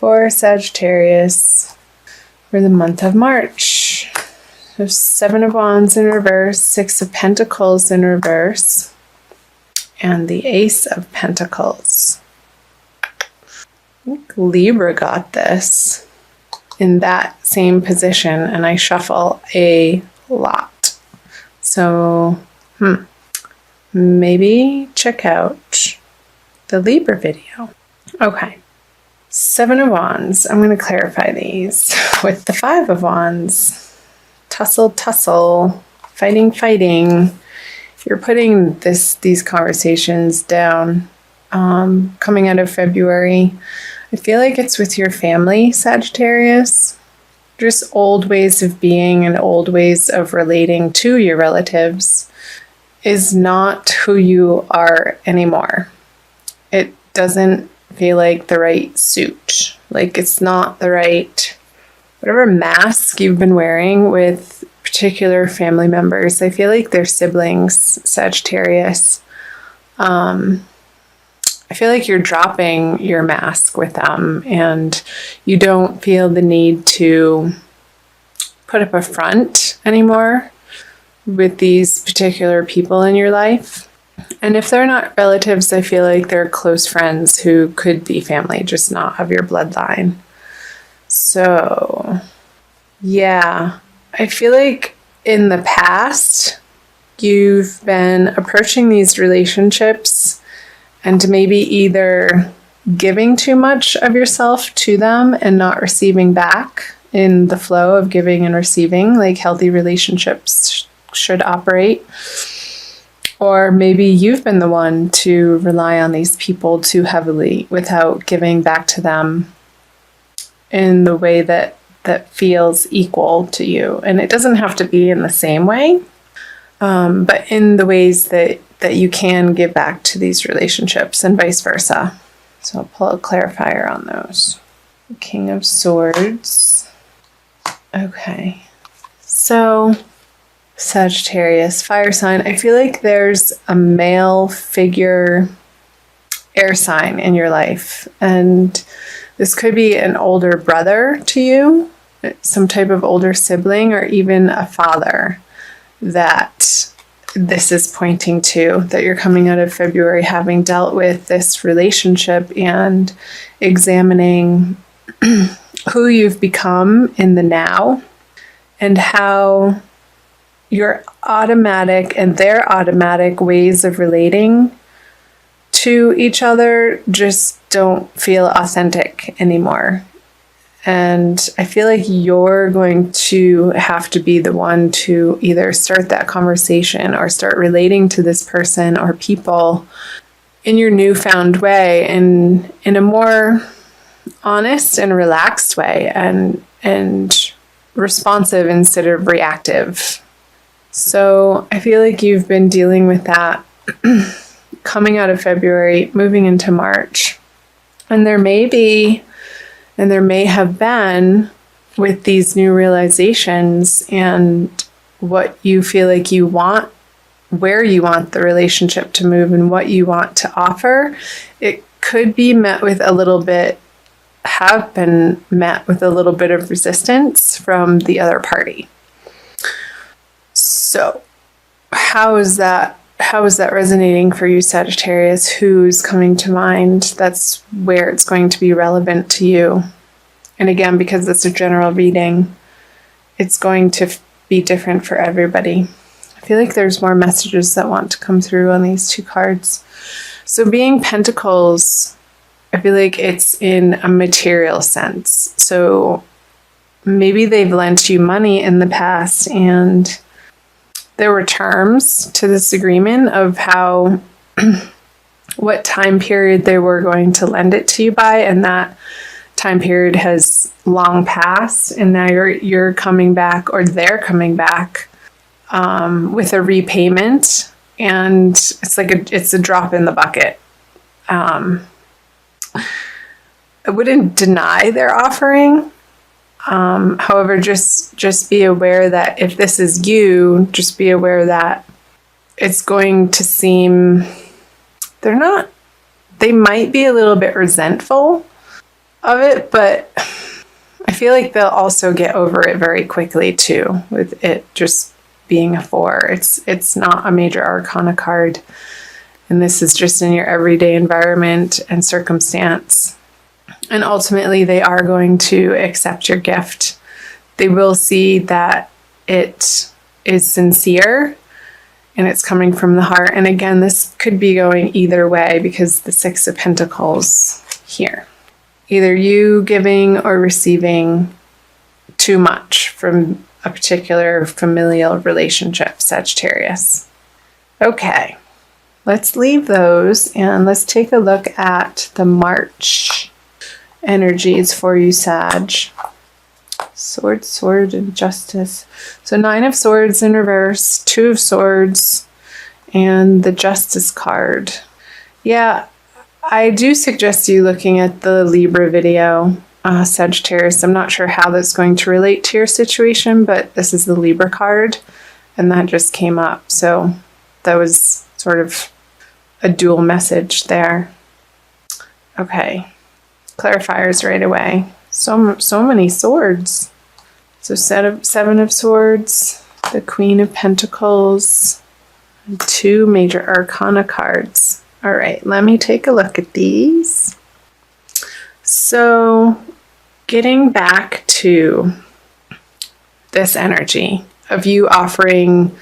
for Sagittarius for the month of March. There's 7 of Wands in reverse, 6 of Pentacles in reverse, and the Ace of Pentacles. I think Libra got this in that same position, and I shuffle a lot. So, maybe check out the Libra video. Okay. 7 of Wands. I'm going to clarify these with the 5 of Wands. Tussle, fighting. You're putting these conversations down coming out of February. I feel like it's with your family, Sagittarius. Just old ways of being and old ways of relating to your relatives is not who you are anymore. It doesn't feel like the right suit. Like it's not the right, whatever mask you've been wearing with particular family members. I feel like they're siblings, Sagittarius. I feel like you're dropping your mask with them and you don't feel the need to put up a front anymore with these particular people in your life. And if they're not relatives, I feel like they're close friends who could be family, just not of your bloodline. So, yeah, I feel like in the past, you've been approaching these relationships and maybe either giving too much of yourself to them and not receiving back in the flow of giving and receiving, like healthy relationships should operate. Or maybe you've been the one to rely on these people too heavily without giving back to them in the way that feels equal to you. And it doesn't have to be in the same way, but in the ways that you can give back to these relationships and vice versa. So I'll pull a clarifier on those. King of Swords. Okay. So Sagittarius, fire sign. I feel like there's a male figure air sign in your life. And this could be an older brother to you, some type of older sibling, or even a father that this is pointing to, that you're coming out of February having dealt with this relationship and examining who you've become in the now and how your automatic and their automatic ways of relating to each other just don't feel authentic anymore. And I feel like you're going to have to be the one to either start that conversation or start relating to this person or people in your newfound way and in a more honest and relaxed way and responsive instead of reactive. So I feel like you've been dealing with that coming out of February, moving into March. And there may have been, with these new realizations and what you feel like you want, where you want the relationship to move and what you want to offer, it could be met with a little bit of resistance from the other party. So how is that resonating for you, Sagittarius? Who's coming to mind? That's where it's going to be relevant to you. And again, because it's a general reading, it's going to be different for everybody. I feel like there's more messages that want to come through on these 2 cards. So being Pentacles, I feel like it's in a material sense. So maybe they've lent you money in the past and there were terms to this agreement of how, what time period they were going to lend it to you by, and that time period has long passed, and now you're coming back, or they're coming back with a repayment, and it's a drop in the bucket. I wouldn't deny their offering. However, just be aware that if this is you, just be aware that it's going to seem, they might be a little bit resentful of it, but I feel like they'll also get over it very quickly too, with it just being a 4. It's not a major arcana card, and this is just in your everyday environment and circumstance. And ultimately, they are going to accept your gift. They will see that it is sincere and it's coming from the heart. And again, this could be going either way because the 6 of Pentacles here. Either you giving or receiving too much from a particular familial relationship, Sagittarius. Okay, let's leave those and let's take a look at the March energies for you, Sag. Sword, sword, and justice. So 9 of Swords in reverse, 2 of Swords, and the Justice card. Yeah, I do suggest you looking at the Libra video, Sagittarius. I'm not sure how that's going to relate to your situation, but this is the Libra card, and that just came up. So that was sort of a dual message there. Okay, clarifiers right away. So many swords. So 7 of Swords, the Queen of Pentacles, and 2 major arcana cards. All right, let me take a look at these. So getting back to this energy of you offering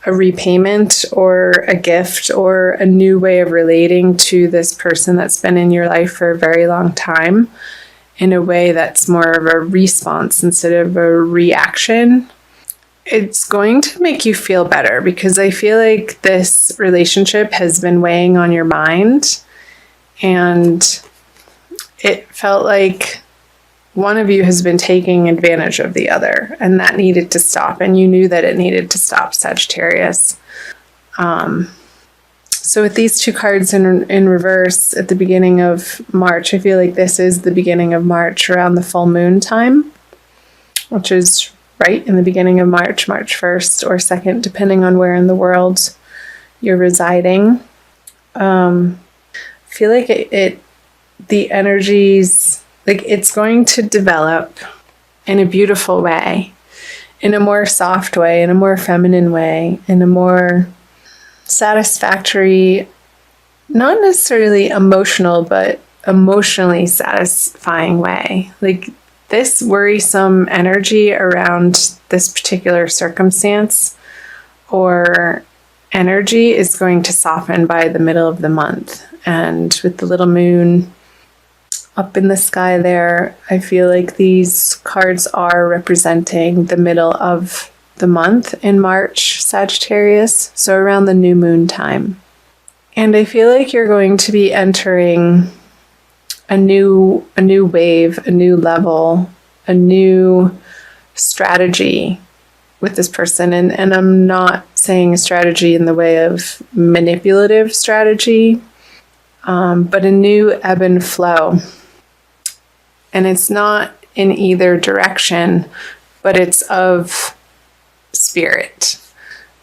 a repayment or a gift or a new way of relating to this person that's been in your life for a very long time, in a way that's more of a response instead of a reaction, it's going to make you feel better, because I feel like this relationship has been weighing on your mind, and it felt like one of you has been taking advantage of the other, and that needed to stop, and you knew that it needed to stop, Sagittarius. So with these 2 cards in reverse at the beginning of March, I feel like this is the beginning of March around the full moon time, which is right in the beginning of March, March 1st or 2nd, depending on where in the world you're residing. I feel like the energies, like it's going to develop in a beautiful way, in a more soft way, in a more feminine way, in a more satisfactory, not necessarily emotional, but emotionally satisfying way. Like this worrisome energy around this particular circumstance or energy is going to soften by the middle of the month. And with the little moon up in the sky there, I feel like these cards are representing the middle of the month in March, Sagittarius, so around the new moon time. And I feel like you're going to be entering a new wave, a new level, a new strategy with this person. And I'm not saying a strategy in the way of manipulative strategy, but a new ebb and flow. And it's not in either direction, but it's of spirit.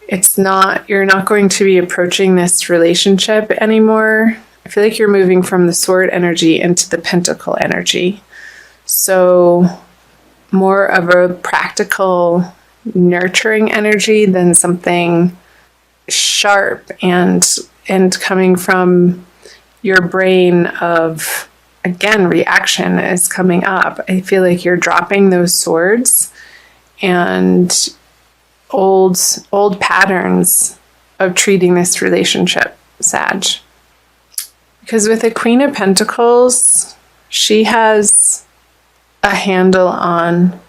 It's not, you're not going to be approaching this relationship anymore. I feel like you're moving from the sword energy into the pentacle energy. So more of a practical, nurturing energy than something sharp and coming from your brain of, again, reaction is coming up. I feel like you're dropping those swords and old patterns of treating this relationship, Sag. Because with the Queen of Pentacles, she has a handle on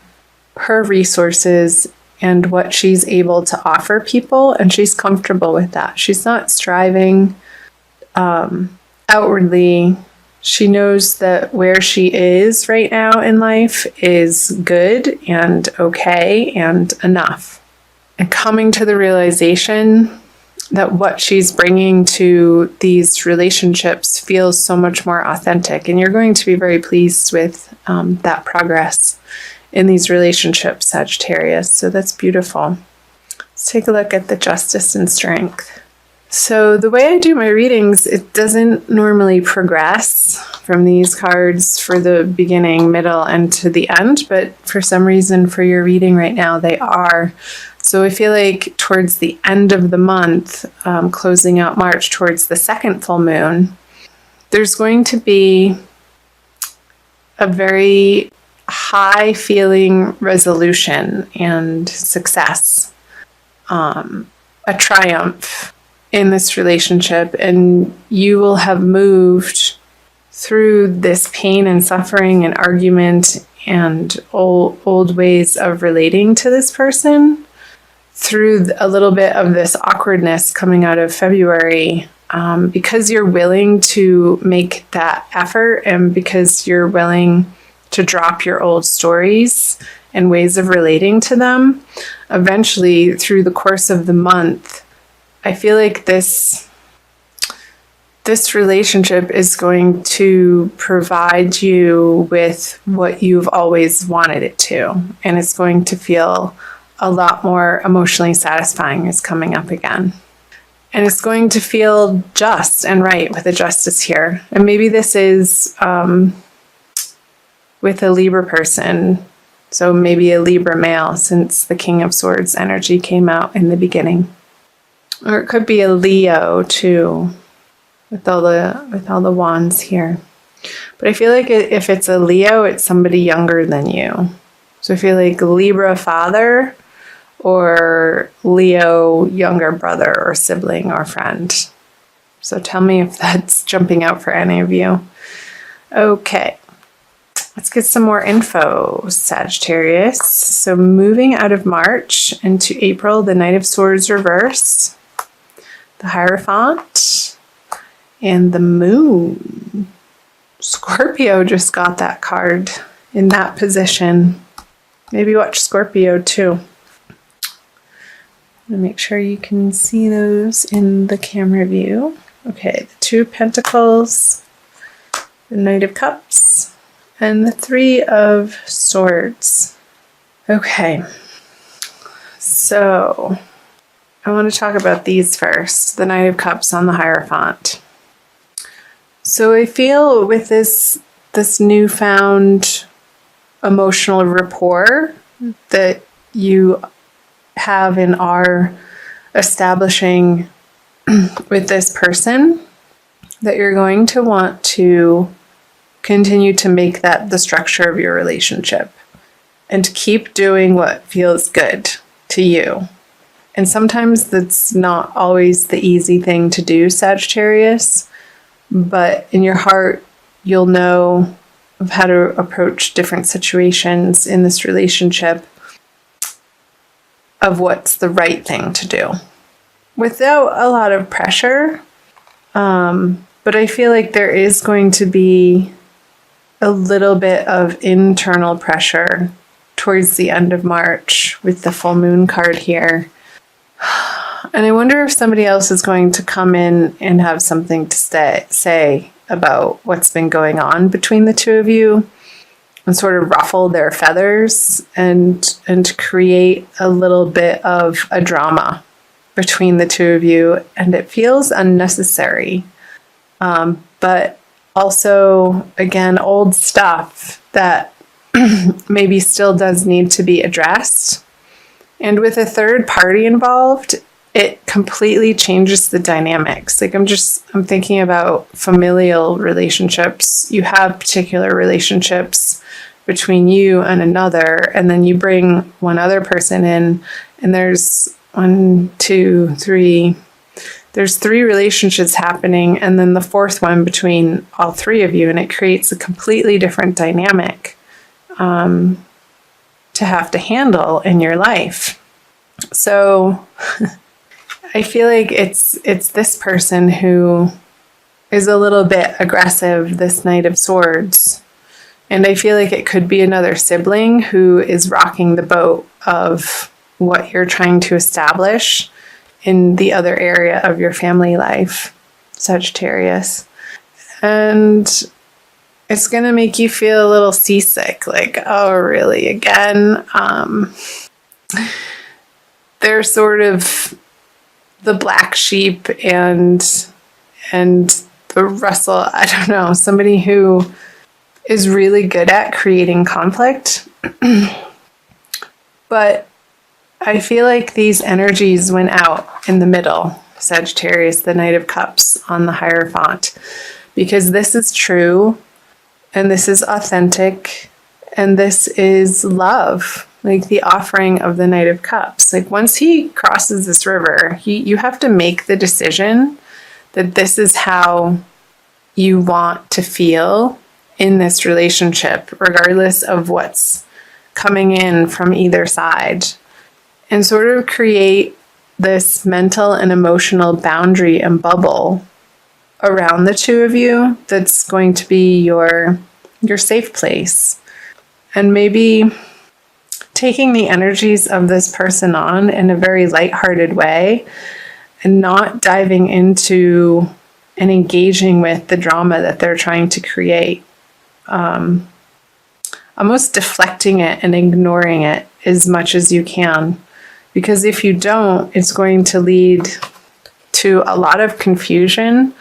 her resources and what she's able to offer people, and she's comfortable with that. She's not striving outwardly. She knows that where she is right now in life is good and okay and enough. And coming to the realization that what she's bringing to these relationships feels so much more authentic. And you're going to be very pleased with that progress in these relationships, Sagittarius. So that's beautiful. Let's take a look at the Justice and Strength. So the way I do my readings, it doesn't normally progress from these cards for the beginning, middle, and to the end, but for some reason for your reading right now, they are. So I feel like towards the end of the month, closing out March towards the second full moon, there's going to be a very high feeling resolution and success, a triumph in this relationship, and you will have moved through this pain and suffering and argument and old ways of relating to this person through a little bit of this awkwardness coming out of February, because you're willing to make that effort and because you're willing to drop your old stories and ways of relating to them. Eventually, through the course of the month, I feel like this relationship is going to provide you with what you've always wanted it to. And it's going to feel a lot more emotionally satisfying is coming up again. And it's going to feel just and right with a justice here. And maybe this is with a Libra person. So maybe a Libra male, since the King of Swords energy came out in the beginning. Or it could be a Leo too, with all the wands here. But I feel like if it's a Leo, it's somebody younger than you. So I feel like Libra father or Leo younger brother or sibling or friend. So tell me if that's jumping out for any of you. Okay, let's get some more info, Sagittarius. So moving out of March into April, the Knight of Swords reverse, the Hierophant, and the Moon. Scorpio just got that card in that position. Maybe watch Scorpio too. Make sure you can see those in the camera view. Okay, the Two of Pentacles, the Knight of Cups, and the Three of Swords. Okay, so I want to talk about these first. The Knight of Cups on the Hierophant. So I feel with this newfound emotional rapport that you have and are establishing with this person, that you're going to want to continue to make that the structure of your relationship and keep doing what feels good to you. And sometimes that's not always the easy thing to do, Sagittarius, but in your heart, you'll know of how to approach different situations in this relationship of what's the right thing to do without a lot of pressure. But I feel like there is going to be a little bit of internal pressure towards the end of March with the full moon card here. And I wonder if somebody else is going to come in and have something to say about what's been going on between the two of you and sort of ruffle their feathers and create a little bit of a drama between the two of you. And it feels unnecessary. But also, again, old stuff that maybe still does need to be addressed. And with a third party involved, it completely changes the dynamics. Like I'm thinking about familial relationships. You have particular relationships between you and another, and then you bring one other person in, and there's there's three relationships happening, and then the fourth one between all three of you, and it creates a completely different dynamic to have to handle in your life. So I feel like it's this person who is a little bit aggressive, this Knight of Swords. And I feel like it could be another sibling who is rocking the boat of what you're trying to establish in the other area of your family life, Sagittarius. And it's going to make you feel a little seasick, like, oh, really, again? They're sort of the black sheep and the Russell, I don't know, somebody who is really good at creating conflict. But I feel like these energies went out in the middle, Sagittarius, the Knight of Cups on the Hierophant, because this is true and this is authentic and this is love, like the offering of the Knight of Cups. Like once he crosses this river, you have to make the decision that this is how you want to feel in this relationship, regardless of what's coming in from either side, and sort of create this mental and emotional boundary and bubble around the two of you that's going to be your safe place. And maybe taking the energies of this person on in a very lighthearted way and not diving into and engaging with the drama that they're trying to create. Almost deflecting it and ignoring it as much as you can. Because if you don't, it's going to lead to a lot of confusion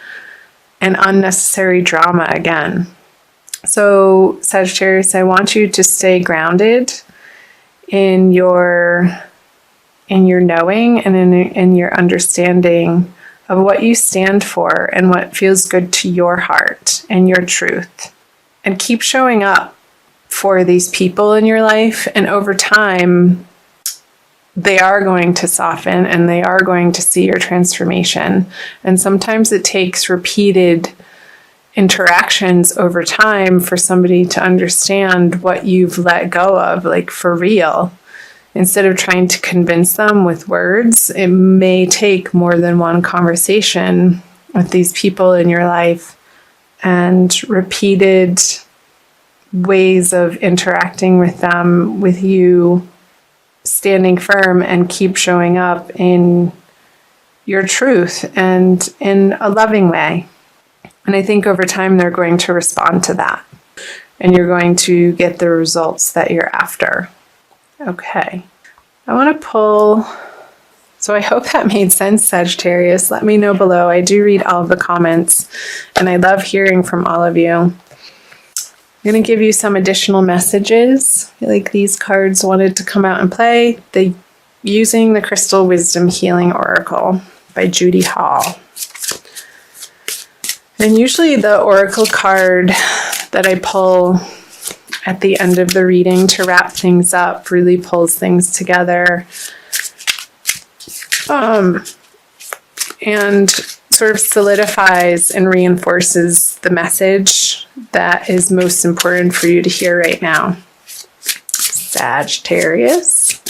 and unnecessary drama again. So, Sagittarius, I want you to stay grounded in your knowing and in your understanding of what you stand for and what feels good to your heart and your truth. And keep showing up for these people in your life. And over time, they are going to soften and they are going to see your transformation. And sometimes it takes repeated interactions over time for somebody to understand what you've let go of, like for real. Instead of trying to convince them with words, it may take more than one conversation with these people in your life and repeated ways of interacting with them, with you standing firm and keep showing up in your truth and in a loving way. And I think over time they're going to respond to that and you're going to get the results that you're after. Okay, I want to pull, so I hope that made sense, Sagittarius. Let me know below. I do read all of the comments and I love hearing from all of you. I'm going to give you some additional messages. I feel like these cards wanted to come out and play. Using the Crystal Wisdom Healing Oracle by Judy Hall. And usually the oracle card that I pull at the end of the reading to wrap things up really pulls things together. And sort of solidifies and reinforces the message that is most important for you to hear right now. Sagittarius,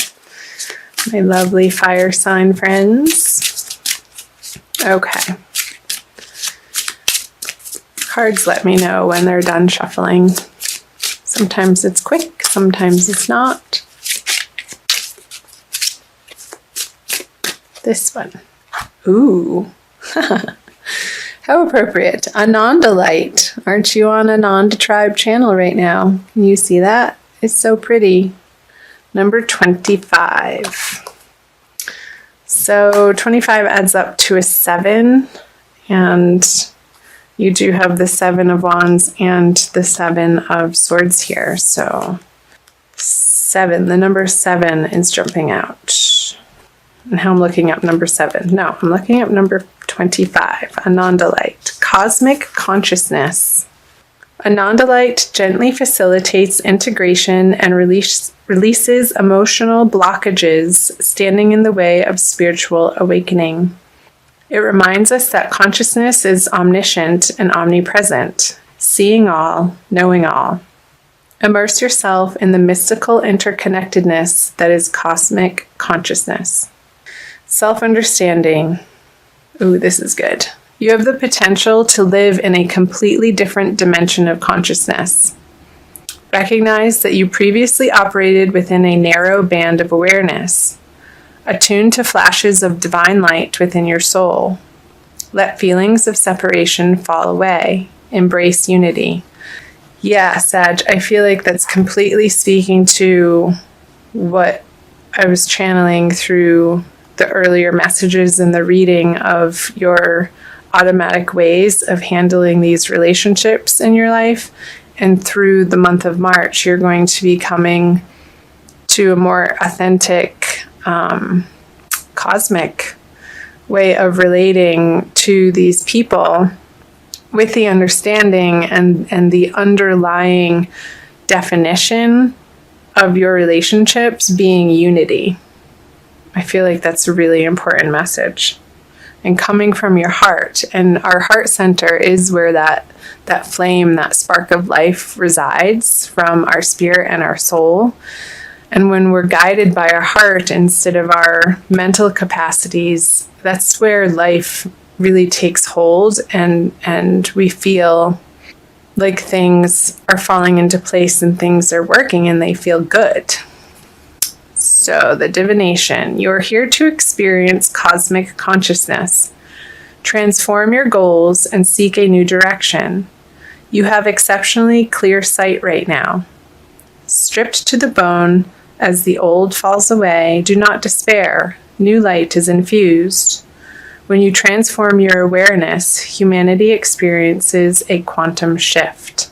my lovely fire sign friends. Okay. Cards let me know when they're done shuffling. Sometimes it's quick, sometimes it's not. This one. Ooh. How appropriate. Ananda light. Aren't you on Ananda Tribe channel right now? Can you see that? It's so pretty. Number 25. So 25 adds up to a 7. And you do have the 7 of Wands and the 7 of Swords here. So 7, the number 7 is jumping out. And how I'm looking up number 7. No, I'm looking up number 25, Ananda Light. Cosmic consciousness. Ananda Light gently facilitates integration and releases emotional blockages standing in the way of spiritual awakening. It reminds us that consciousness is omniscient and omnipresent, seeing all, knowing all. Immerse yourself in the mystical interconnectedness that is cosmic consciousness. Self-understanding. Ooh, this is good. You have the potential to live in a completely different dimension of consciousness. Recognize that you previously operated within a narrow band of awareness. Attune to flashes of divine light within your soul. Let feelings of separation fall away. Embrace unity. Yeah, Sag, I feel like that's completely speaking to what I was channeling through the earlier messages in the reading of your automatic ways of handling these relationships in your life. And through the month of March, you're going to be coming to a more authentic, cosmic way of relating to these people, with the understanding and the underlying definition of your relationships being unity. I feel like that's a really important message. And coming from your heart, and our heart center is where that flame, that spark of life resides, from our spirit and our soul. And when we're guided by our heart instead of our mental capacities, that's where life really takes hold, and we feel like things are falling into place and things are working and they feel good. So the divination, you're here to experience cosmic consciousness, transform your goals, and seek a new direction. You have exceptionally clear sight right now. Stripped to the bone as the old falls away, do not despair. New light is infused. When you transform your awareness, humanity experiences a quantum shift.